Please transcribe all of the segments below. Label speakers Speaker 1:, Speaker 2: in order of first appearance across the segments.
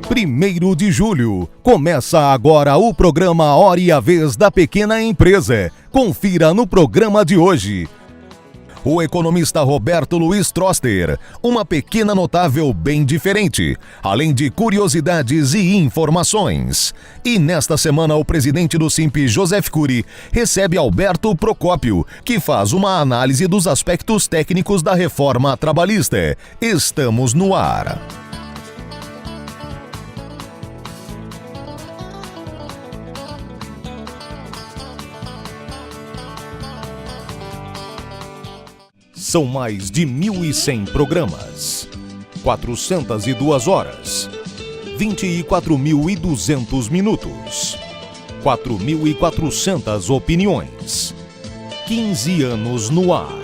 Speaker 1: 1º de julho, começa agora o programa Hora e a Vez da Pequena Empresa. Confira no programa de hoje. O economista Roberto Luiz Troster, uma pequena notável bem diferente, além de curiosidades e informações. E nesta semana o presidente do Simp, Joseph Cury, recebe Alberto Procópio, que faz uma análise dos aspectos técnicos da reforma trabalhista. Estamos no ar. São mais de 1.100 programas, 402 horas, 24.200 minutos, 4.400 opiniões, 15 anos no ar.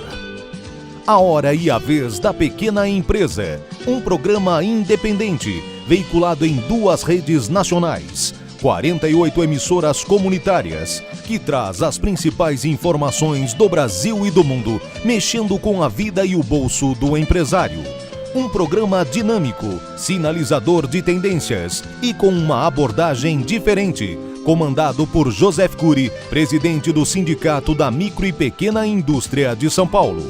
Speaker 1: A Hora e a Vez da Pequena Empresa, um programa independente, veiculado em 2 redes nacionais, 48 emissoras comunitárias, que traz as principais informações do Brasil e do mundo, mexendo com a vida e o bolso do empresário. Um programa dinâmico, sinalizador de tendências e com uma abordagem diferente, comandado por Joseph Cury, presidente do Sindicato da Micro e Pequena Indústria de São Paulo.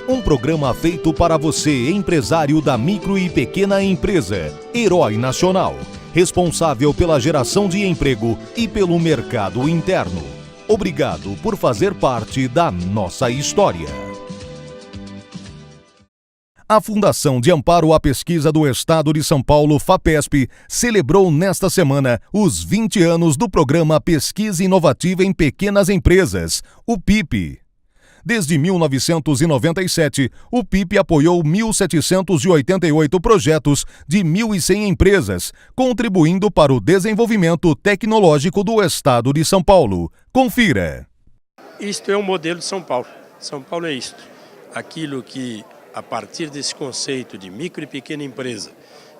Speaker 1: Um programa feito para você, empresário da micro e pequena empresa, herói nacional, responsável pela geração de emprego e pelo mercado interno. Obrigado por fazer parte da nossa história. A Fundação de Amparo à Pesquisa do Estado de São Paulo, FAPESP, celebrou nesta semana os 20 anos do programa Pesquisa Inovativa em Pequenas Empresas, o PIP. Desde 1997, o PIP apoiou 1.788 projetos de 1.100 empresas, contribuindo para o desenvolvimento tecnológico do Estado de São Paulo. Confira.
Speaker 2: Isto é um modelo de São Paulo. São Paulo é isto. Aquilo que, a partir desse conceito de micro e pequena empresa,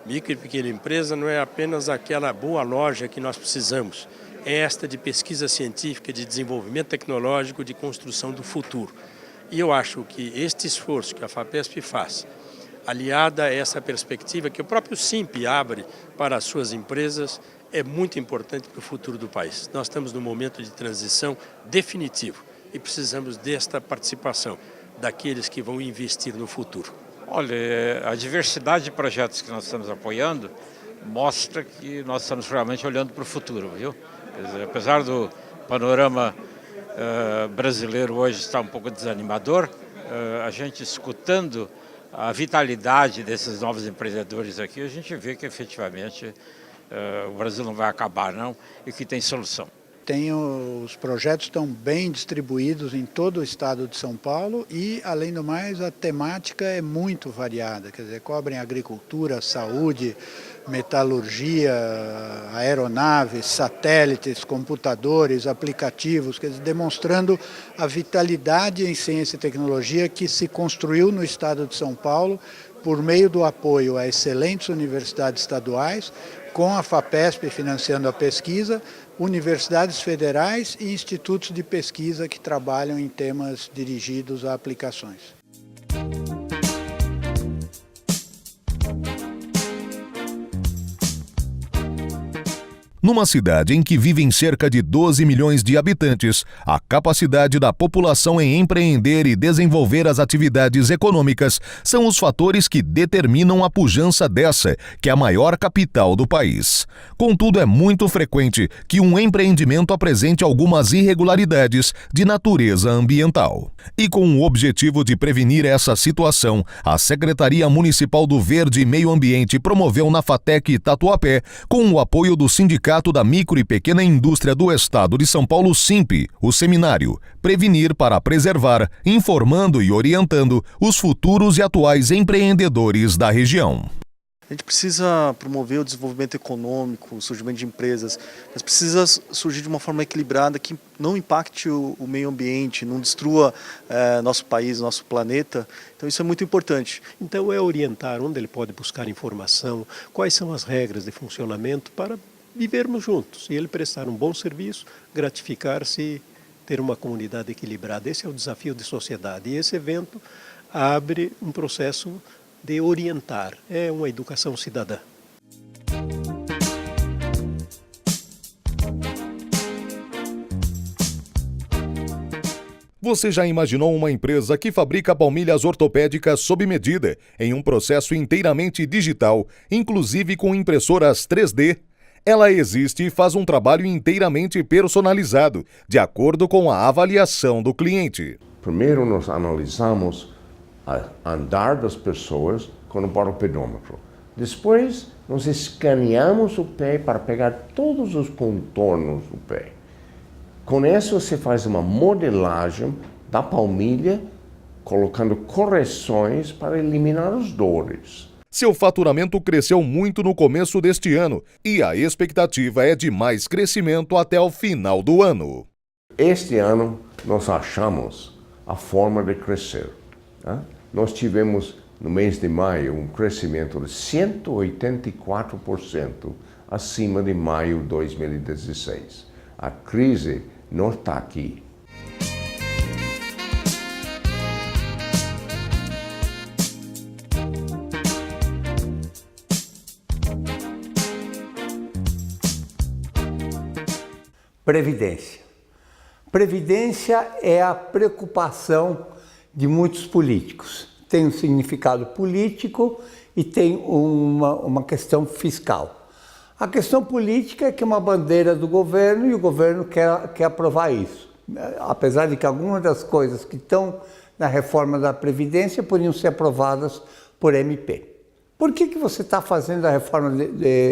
Speaker 2: micro e pequena empresa não é apenas aquela boa loja que nós precisamos. É esta de pesquisa científica, de desenvolvimento tecnológico, de construção do futuro. E eu acho que este esforço que a FAPESP faz, aliada a essa perspectiva que o próprio Simp abre para as suas empresas, é muito importante para o futuro do país. Nós estamos num momento de transição definitivo e precisamos desta participação daqueles que vão investir no futuro.
Speaker 3: Olha, a diversidade de projetos que nós estamos apoiando mostra que nós estamos realmente olhando para o futuro, viu? Quer dizer, apesar do panorama brasileiro hoje estar um pouco desanimador, a gente escutando a vitalidade desses novos empreendedores aqui, a gente vê que efetivamente o Brasil não vai acabar não e que tem solução.
Speaker 4: Os projetos estão bem distribuídos em todo o estado de São Paulo e, além do mais, a temática é muito variada, quer dizer, cobrem agricultura, saúde, metalurgia, aeronaves, satélites, computadores, aplicativos, quer dizer, demonstrando a vitalidade em ciência e tecnologia que se construiu no estado de São Paulo por meio do apoio a excelentes universidades estaduais, com a FAPESP financiando a pesquisa, universidades federais e institutos de pesquisa que trabalham em temas dirigidos a aplicações.
Speaker 1: Numa cidade em que vivem cerca de 12 milhões de habitantes, a capacidade da população em empreender e desenvolver as atividades econômicas são os fatores que determinam a pujança dessa, que é a maior capital do país. Contudo, é muito frequente que um empreendimento apresente algumas irregularidades de natureza ambiental. E com o objetivo de prevenir essa situação, a Secretaria Municipal do Verde e Meio Ambiente promoveu na FATEC Tatuapé, com o apoio do Sindicato da Micro e Pequena Indústria do Estado de São Paulo, Simp, o seminário Prevenir para Preservar, informando e orientando os futuros e atuais empreendedores da região.
Speaker 5: A gente precisa promover o desenvolvimento econômico, o surgimento de empresas, mas precisa surgir de uma forma equilibrada que não impacte o meio ambiente, não destrua nosso país, nosso planeta. Então isso é muito importante.
Speaker 6: Então é orientar onde ele pode buscar informação, quais são as regras de funcionamento para vivermos juntos e ele prestar um bom serviço, gratificar-se, ter uma comunidade equilibrada. Esse é o desafio de sociedade e esse evento abre um processo de orientar, é uma educação cidadã.
Speaker 1: Você já imaginou uma empresa que fabrica palmilhas ortopédicas sob medida, em um processo inteiramente digital, inclusive com impressoras 3D? Ela existe e faz um trabalho inteiramente personalizado, de acordo com a avaliação do cliente.
Speaker 7: Primeiro nós analisamos o andar das pessoas com o palpedômetro. Depois nós escaneamos o pé para pegar todos os contornos do pé. Com isso você faz uma modelagem da palmilha, colocando correções para eliminar as dores.
Speaker 1: Seu faturamento cresceu muito no começo deste ano e a expectativa é de mais crescimento até o final do ano.
Speaker 7: Este ano nós achamos a forma de crescer. Nós tivemos no mês de maio um crescimento de 184% acima de maio de 2016. A crise não está aqui.
Speaker 8: Previdência. Previdência é a preocupação de muitos políticos. Tem um significado político e tem uma questão fiscal. A questão política é que é uma bandeira do governo e o governo quer aprovar isso. Apesar de que algumas das coisas que estão na reforma da Previdência poderiam ser aprovadas por MP. Por que você está fazendo a reforma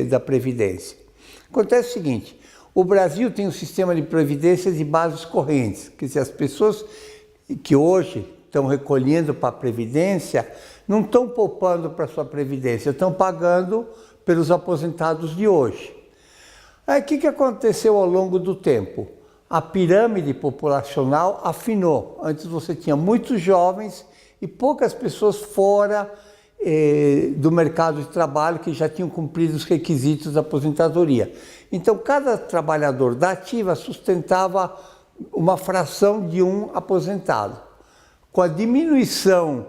Speaker 8: da Previdência? Acontece o seguinte, o Brasil tem um sistema de previdência de bases correntes, quer dizer, as pessoas que hoje estão recolhendo para a Previdência não estão poupando para a sua Previdência, estão pagando pelos aposentados de hoje. Aí o que aconteceu ao longo do tempo? A pirâmide populacional afinou. Antes você tinha muitos jovens e poucas pessoas fora do mercado de trabalho que já tinham cumprido os requisitos da aposentadoria. Então cada trabalhador da ativa sustentava uma fração de um aposentado. Com a diminuição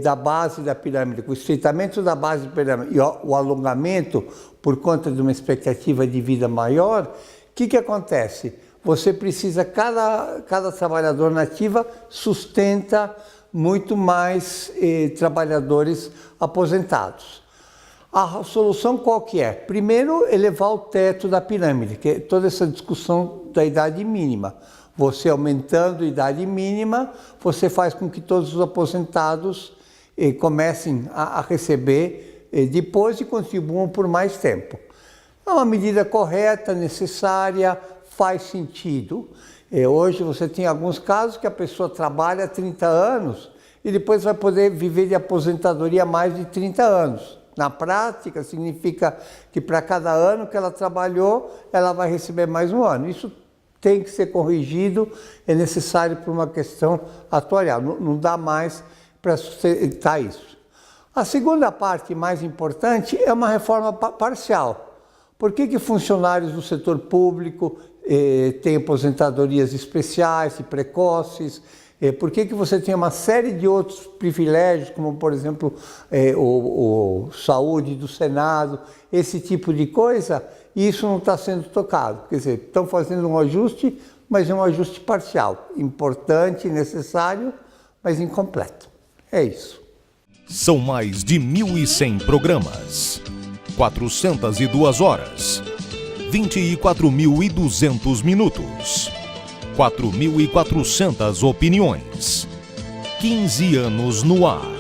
Speaker 8: da base da pirâmide, com o estreitamento da base da pirâmide e o alongamento por conta de uma expectativa de vida maior, o que acontece? Você precisa, cada trabalhador na ativa sustenta muito mais trabalhadores aposentados. A solução qual que é? Primeiro, elevar o teto da pirâmide, que é toda essa discussão da idade mínima. Você aumentando a idade mínima, você faz com que todos os aposentados comecem a receber depois e contribuam por mais tempo. É uma medida correta, necessária, faz sentido. Hoje você tem alguns casos que a pessoa trabalha há 30 anos e depois vai poder viver de aposentadoria há mais de 30 anos. Na prática, significa que para cada ano que ela trabalhou, ela vai receber mais um ano. Isso tem que ser corrigido, é necessário por uma questão atuarial. Não dá mais para sustentar isso. A segunda parte mais importante é uma reforma parcial. Por que funcionários do setor público têm aposentadorias especiais e precoces? Por que você tem uma série de outros privilégios, como, por exemplo, o saúde do Senado, esse tipo de coisa, e isso não está sendo tocado? Quer dizer, estão fazendo um ajuste, mas é um ajuste parcial, importante, necessário, mas incompleto. É isso.
Speaker 1: São mais de 1.100 programas, 402 horas, 24.200 minutos. 4.400 opiniões. 15 anos no ar.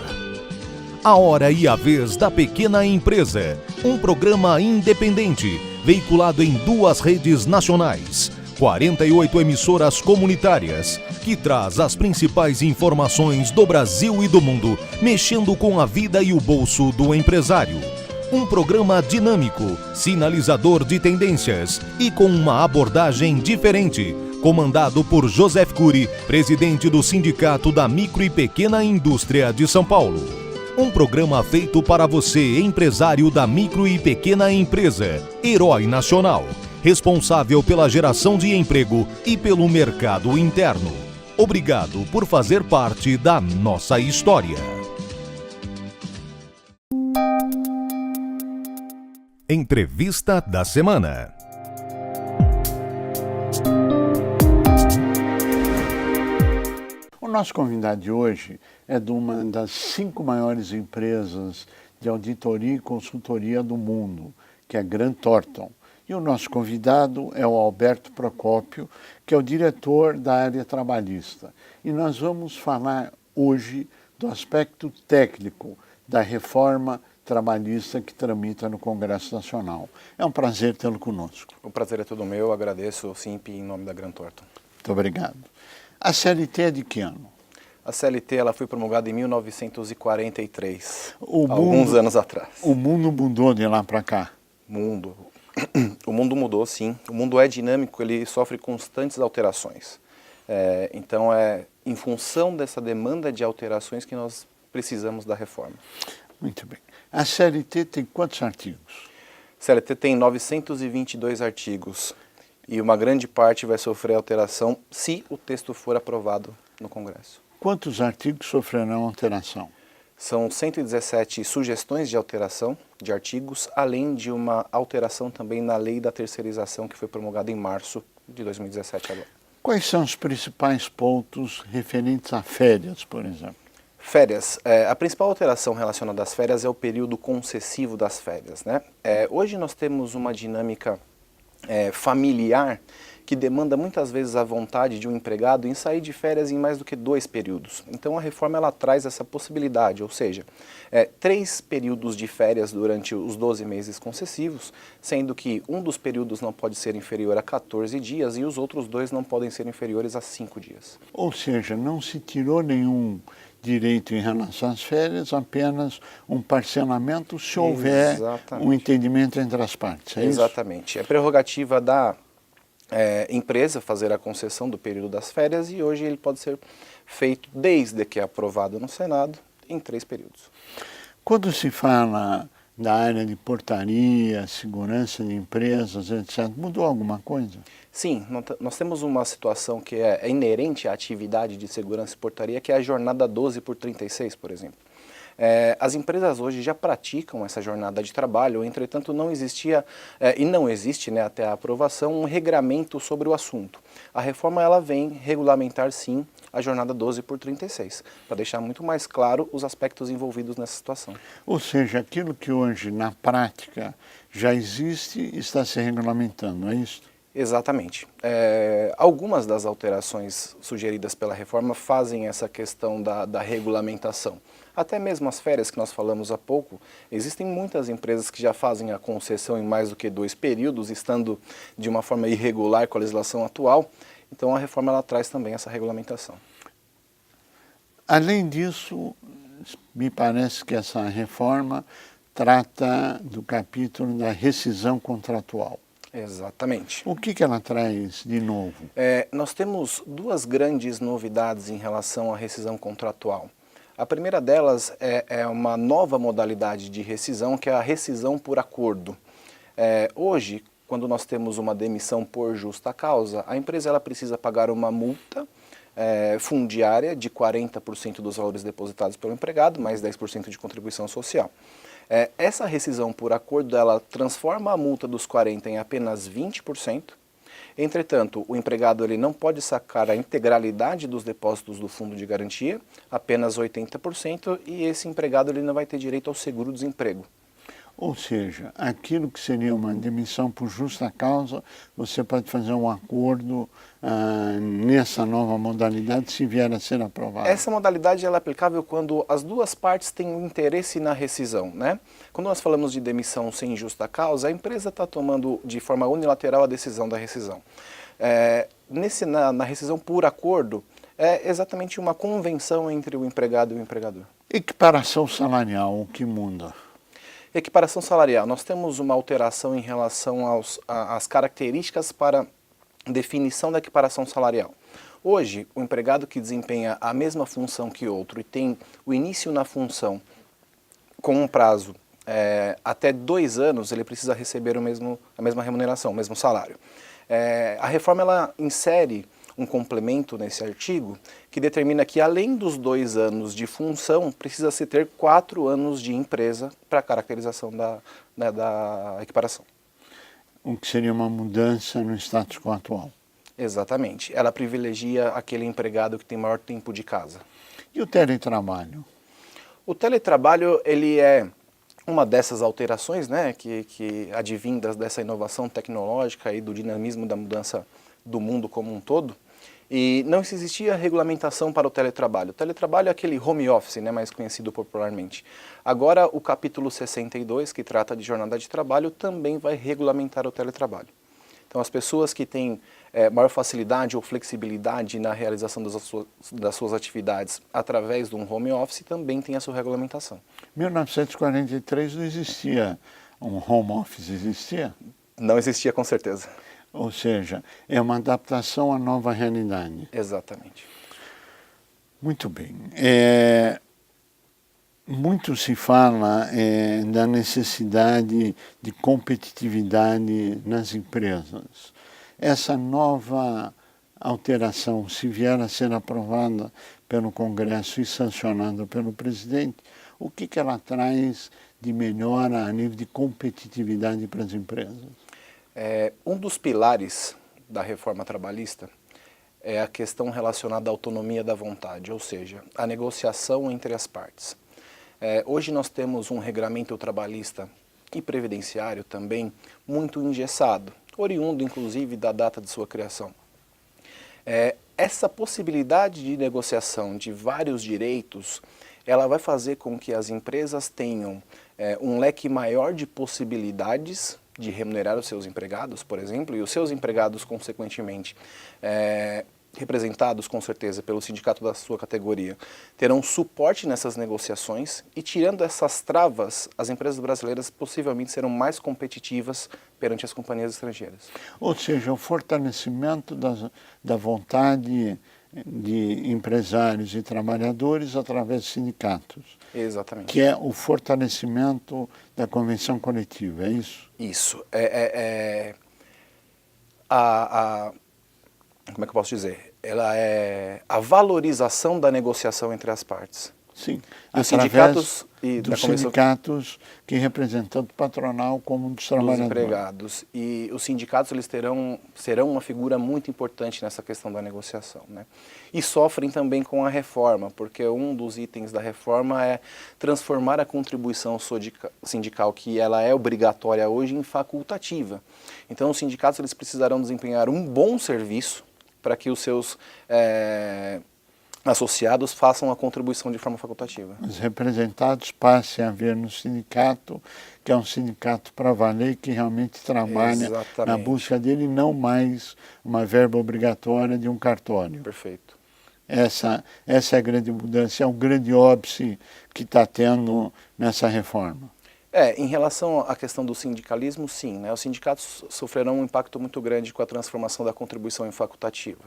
Speaker 1: A hora e a vez da pequena empresa. Um programa independente, veiculado em 2 redes nacionais, 48 emissoras comunitárias, que traz as principais informações do Brasil e do mundo, mexendo com a vida e o bolso do empresário. Um programa dinâmico, sinalizador de tendências e com uma abordagem diferente, comandado por Joseph Cury, presidente do Sindicato da Micro e Pequena Indústria de São Paulo. Um programa feito para você, empresário da micro e pequena empresa, herói nacional, responsável pela geração de emprego e pelo mercado interno. Obrigado por fazer parte da nossa história. Entrevista da semana.
Speaker 9: O nosso convidado de hoje é de uma das 5 maiores empresas de auditoria e consultoria do mundo, que é a Grant Thornton. E o nosso convidado é o Alberto Procópio, que é o diretor da área trabalhista. E nós vamos falar hoje do aspecto técnico da reforma trabalhista que tramita no Congresso Nacional. É um prazer tê-lo conosco.
Speaker 10: O prazer é todo meu, agradeço o SIMP em nome da Grant Thornton.
Speaker 9: Muito obrigado. A CLT é de que ano?
Speaker 10: A CLT ela foi promulgada em 1943, alguns anos atrás.
Speaker 9: O mundo mudou de lá para cá?
Speaker 10: O mundo mudou, sim. O mundo é dinâmico, ele sofre constantes alterações. Então é em função dessa demanda de alterações que nós precisamos da reforma.
Speaker 9: Muito bem. A CLT tem quantos artigos?
Speaker 10: A CLT tem 922 artigos e uma grande parte vai sofrer alteração se o texto for aprovado no Congresso.
Speaker 9: Quantos artigos sofrerão alteração?
Speaker 10: São 117 sugestões de alteração de artigos, além de uma alteração também na lei da terceirização que foi promulgada em março de 2017 agora.
Speaker 9: Quais são os principais pontos referentes a férias, por exemplo?
Speaker 10: Férias. A principal alteração relacionada às férias é o período concessivo das férias, né? Hoje nós temos uma dinâmica familiar que demanda muitas vezes a vontade de um empregado em sair de férias em mais do que 2 períodos. Então a reforma ela traz essa possibilidade, ou seja, 3 períodos de férias durante os 12 meses concessivos, sendo que um dos períodos não pode ser inferior a 14 dias e os outros 2 não podem ser inferiores a 5 dias.
Speaker 9: Ou seja, não se tirou nenhum direito em relação às férias, apenas um parcelamento se houver um entendimento entre as partes, é isso?
Speaker 10: Exatamente. É prerrogativa da empresa fazer a concessão do período das férias e hoje ele pode ser feito desde que é aprovado no Senado em 3 períodos.
Speaker 9: Quando se fala da área de portaria, segurança de empresas, etc., mudou alguma coisa?
Speaker 10: Sim, nós temos uma situação que é inerente à atividade de segurança e portaria, que é a jornada 12/36, por exemplo. As empresas hoje já praticam essa jornada de trabalho, entretanto não existia e não existe, né, até a aprovação, um regramento sobre o assunto. A reforma ela vem regulamentar sim a jornada 12/36, para deixar muito mais claro os aspectos envolvidos nessa situação.
Speaker 9: Ou seja, aquilo que hoje na prática já existe está se regulamentando, é isso?
Speaker 10: Exatamente. Algumas das alterações sugeridas pela reforma fazem essa questão da regulamentação. Até mesmo as férias que nós falamos há pouco, existem muitas empresas que já fazem a concessão em mais do que 2 períodos, estando de uma forma irregular com a legislação atual. Então a reforma ela traz também essa regulamentação.
Speaker 9: Além disso, me parece que essa reforma trata do capítulo da rescisão contratual.
Speaker 10: Exatamente.
Speaker 9: O que ela traz de novo?
Speaker 10: Nós temos 2 grandes novidades em relação à rescisão contratual. A primeira delas é uma nova modalidade de rescisão, que é a rescisão por acordo. Hoje, quando nós temos uma demissão por justa causa, a empresa ela precisa pagar uma multa fundiária de 40% dos valores depositados pelo empregado, mais 10% de contribuição social. Essa rescisão por acordo, ela transforma a multa dos 40% em apenas 20%. Entretanto, o empregado ele não pode sacar a integralidade dos depósitos do fundo de garantia, apenas 80%, e esse empregado ele não vai ter direito ao seguro-desemprego.
Speaker 9: Ou seja, aquilo que seria uma demissão por justa causa, você pode fazer um acordo nessa nova modalidade se vier a ser aprovada.
Speaker 10: Essa modalidade ela é aplicável quando as 2 partes têm um interesse na rescisão, né? Quando nós falamos de demissão sem justa causa, a empresa está tomando de forma unilateral a decisão da rescisão. Na rescisão por acordo, é exatamente uma convenção entre o empregado e o empregador.
Speaker 9: Equiparação salarial, o que muda?
Speaker 10: Equiparação salarial. Nós temos uma alteração em relação às características para definição da equiparação salarial. Hoje, o empregado que desempenha a mesma função que outro e tem o início na função com um prazo até 2 anos, ele precisa receber a mesma remuneração, o mesmo salário. A reforma ela insere um complemento nesse artigo que determina que, além dos 2 anos de função, precisa-se ter 4 anos de empresa para a caracterização da equiparação.
Speaker 9: O que seria uma mudança no status quo atual.
Speaker 10: Exatamente. Ela privilegia aquele empregado que tem maior tempo de casa.
Speaker 9: E o teletrabalho?
Speaker 10: O teletrabalho, ele é uma dessas alterações, né, que advindas dessa inovação tecnológica e do dinamismo da mudança do mundo como um todo. E não existia regulamentação para o teletrabalho. O teletrabalho é aquele home office, né, mais conhecido popularmente. Agora, o capítulo 62, que trata de jornada de trabalho, também vai regulamentar o teletrabalho. Então, as pessoas que têm maior facilidade ou flexibilidade na realização das suas atividades através de um home office também têm a sua regulamentação.
Speaker 9: Em 1943 não existia um home office, existia?
Speaker 10: Não existia, com certeza.
Speaker 9: Ou seja, é uma adaptação à nova realidade.
Speaker 10: Exatamente.
Speaker 9: Muito bem. Muito se fala da necessidade de competitividade nas empresas. Essa nova alteração, se vier a ser aprovada pelo Congresso e sancionada pelo presidente, o que ela traz de melhora a nível de competitividade para as empresas?
Speaker 10: Um dos pilares da reforma trabalhista é a questão relacionada à autonomia da vontade, ou seja, a negociação entre as partes. Hoje nós temos um regramento trabalhista e previdenciário também muito engessado, oriundo inclusive da data de sua criação. Essa possibilidade de negociação de vários direitos, ela vai fazer com que as empresas tenham um leque maior de possibilidades de remunerar os seus empregados, por exemplo, e os seus empregados, consequentemente, representados com certeza pelo sindicato da sua categoria, terão suporte nessas negociações e, tirando essas travas, as empresas brasileiras possivelmente serão mais competitivas perante as companhias estrangeiras.
Speaker 9: Ou seja, o fortalecimento da vontade de empresários e trabalhadores através de sindicatos.
Speaker 10: Exatamente.
Speaker 9: Que é o fortalecimento da convenção coletiva, é isso?
Speaker 10: Isso. Como é que eu posso dizer? Ela é a valorização da negociação entre as partes.
Speaker 9: Sim,
Speaker 10: os sindicatos e
Speaker 9: dos sindicatos que representam o patronal como dos trabalhadores.
Speaker 10: Dos empregados. E os sindicatos eles serão uma figura muito importante nessa questão da negociação, né? E sofrem também com a reforma, porque um dos itens da reforma é transformar a contribuição sindical, que ela é obrigatória hoje, em facultativa. Então os sindicatos eles precisarão desempenhar um bom serviço para que os seus associados façam a contribuição de forma facultativa.
Speaker 9: Os representados passem a ver no sindicato, que é um sindicato para valer, que realmente trabalha na busca dele, e não mais uma verba obrigatória de um cartório.
Speaker 10: Perfeito.
Speaker 9: Essa é a grande mudança, é o grande óbice que está tendo nessa reforma.
Speaker 10: Em relação à questão do sindicalismo, sim, né? Os sindicatos sofrerão um impacto muito grande com a transformação da contribuição em facultativa.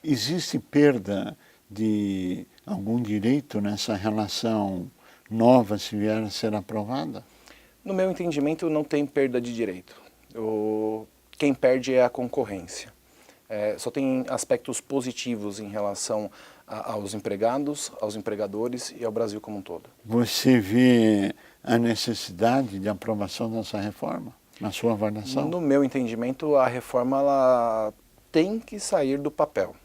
Speaker 9: Existe perda de algum direito nessa relação nova, se vier a ser aprovada?
Speaker 10: No meu entendimento, não tem perda de direito. Quem perde é a concorrência. Só tem aspectos positivos em relação aos empregados, aos empregadores e ao Brasil como um todo.
Speaker 9: Você vê a necessidade de aprovação dessa reforma, na sua avaliação?
Speaker 10: No meu entendimento, a reforma ela tem que sair do papel.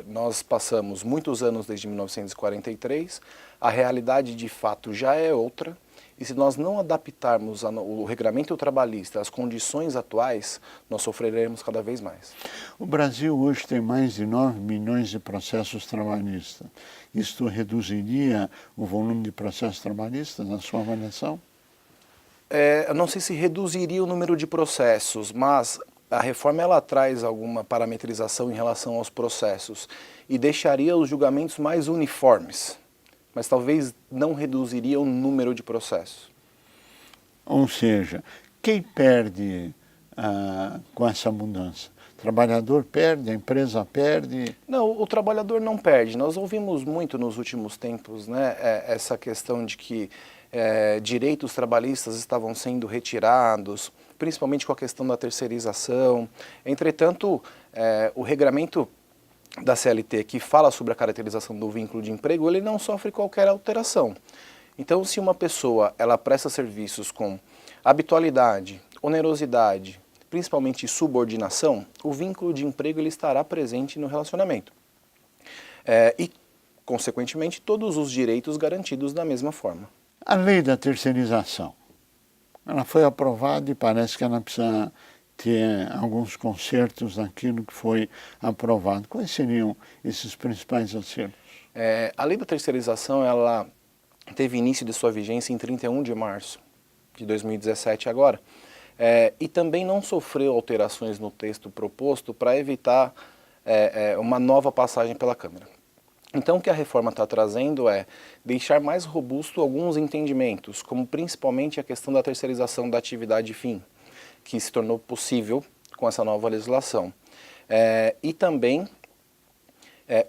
Speaker 10: Nós passamos muitos anos desde 1943, a realidade de fato já é outra, e se nós não adaptarmos o regramento trabalhista às condições atuais, nós sofreremos cada vez mais.
Speaker 9: O Brasil hoje tem mais de 9 milhões de processos trabalhistas. Isto reduziria o volume de processos trabalhistas, na sua avaliação?
Speaker 10: Eu não sei se reduziria o número de processos, mas a reforma ela traz alguma parametrização em relação aos processos e deixaria os julgamentos mais uniformes, mas talvez não reduziria o número de processos.
Speaker 9: Ou seja, quem perde com essa mudança? O trabalhador perde, a empresa perde?
Speaker 10: Não, o trabalhador não perde. Nós ouvimos muito nos últimos tempos, né, essa questão de que direitos trabalhistas estavam sendo retirados, principalmente com a questão da terceirização. Entretanto, o regramento da CLT que fala sobre a caracterização do vínculo de emprego, ele não sofre qualquer alteração. Então, se uma pessoa ela presta serviços com habitualidade, onerosidade, principalmente subordinação, o vínculo de emprego ele estará presente no relacionamento. E, consequentemente, todos os direitos garantidos da mesma forma.
Speaker 9: A lei da terceirização, ela foi aprovada e parece que ela precisa ter alguns consertos naquilo que foi aprovado. Quais seriam esses principais acertos?
Speaker 10: A lei da terceirização, ela teve início de sua vigência em 31 de março de 2017 agora, e também não sofreu alterações no texto proposto para evitar uma nova passagem pela Câmara. Então o que a reforma está trazendo é deixar mais robusto alguns entendimentos, como principalmente a questão da terceirização da atividade fim, que se tornou possível com essa nova legislação. E também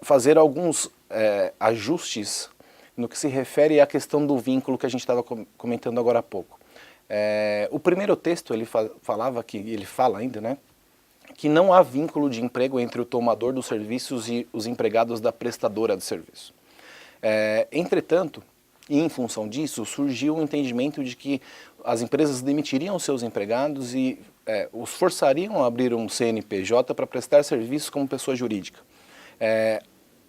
Speaker 10: fazer alguns ajustes no que se refere à questão do vínculo que a gente estava comentando agora há pouco. O primeiro texto ele fala ainda, né, que não há vínculo de emprego entre o tomador dos serviços e os empregados da prestadora de serviço. Entretanto, e em função disso, surgiu o entendimento de que as empresas demitiriam seus empregados e os forçariam a abrir um CNPJ para prestar serviços como pessoa jurídica.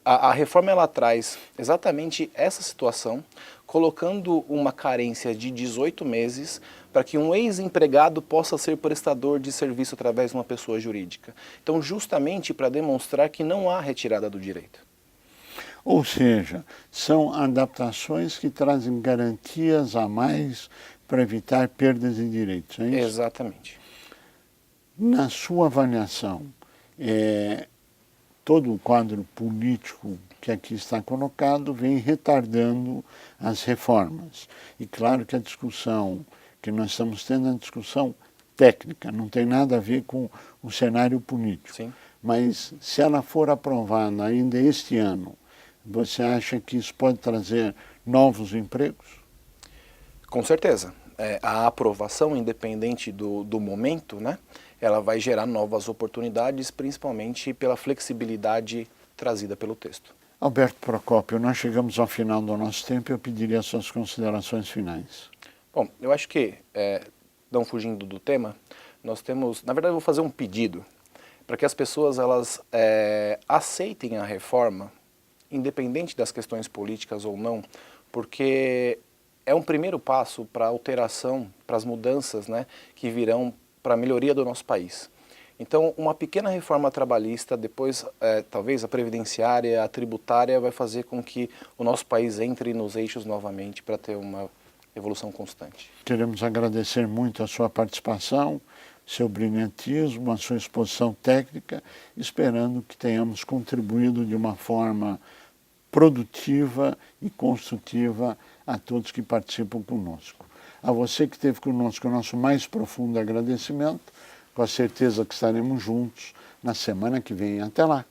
Speaker 10: A reforma ela traz exatamente essa situação, colocando uma carência de 18 meses para que um ex-empregado possa ser prestador de serviço através de uma pessoa jurídica. Então, justamente para demonstrar que não há retirada do direito.
Speaker 9: Ou seja, são adaptações que trazem garantias a mais para evitar perdas de direitos, é isso?
Speaker 10: Exatamente.
Speaker 9: Na sua avaliação, todo o quadro político que aqui está colocado vem retardando as reformas. E claro que a discussão que nós estamos tendo é uma discussão técnica, não tem nada a ver com o cenário político.
Speaker 10: Sim.
Speaker 9: Mas se ela for aprovada ainda este ano, você acha que isso pode trazer novos empregos?
Speaker 10: Com certeza. A aprovação, independente do momento, né, ela vai gerar novas oportunidades, principalmente pela flexibilidade trazida pelo texto.
Speaker 9: Alberto Procópio, nós chegamos ao final do nosso tempo e eu pediria suas considerações finais.
Speaker 10: Bom, eu acho que, não fugindo do tema, nós temos, na verdade eu vou fazer um pedido para que as pessoas elas aceitem a reforma, independente das questões políticas ou não, porque é um primeiro passo para a alteração, para as mudanças, né, que virão para a melhoria do nosso país. Então, uma pequena reforma trabalhista, depois talvez a previdenciária, a tributária, vai fazer com que o nosso país entre nos eixos novamente para ter uma evolução constante.
Speaker 9: Queremos agradecer muito a sua participação, seu brilhantismo, a sua exposição técnica, esperando que tenhamos contribuído de uma forma produtiva e construtiva a todos que participam conosco. A você que esteve conosco, o nosso mais profundo agradecimento, com a certeza que estaremos juntos na semana que vem. Até lá!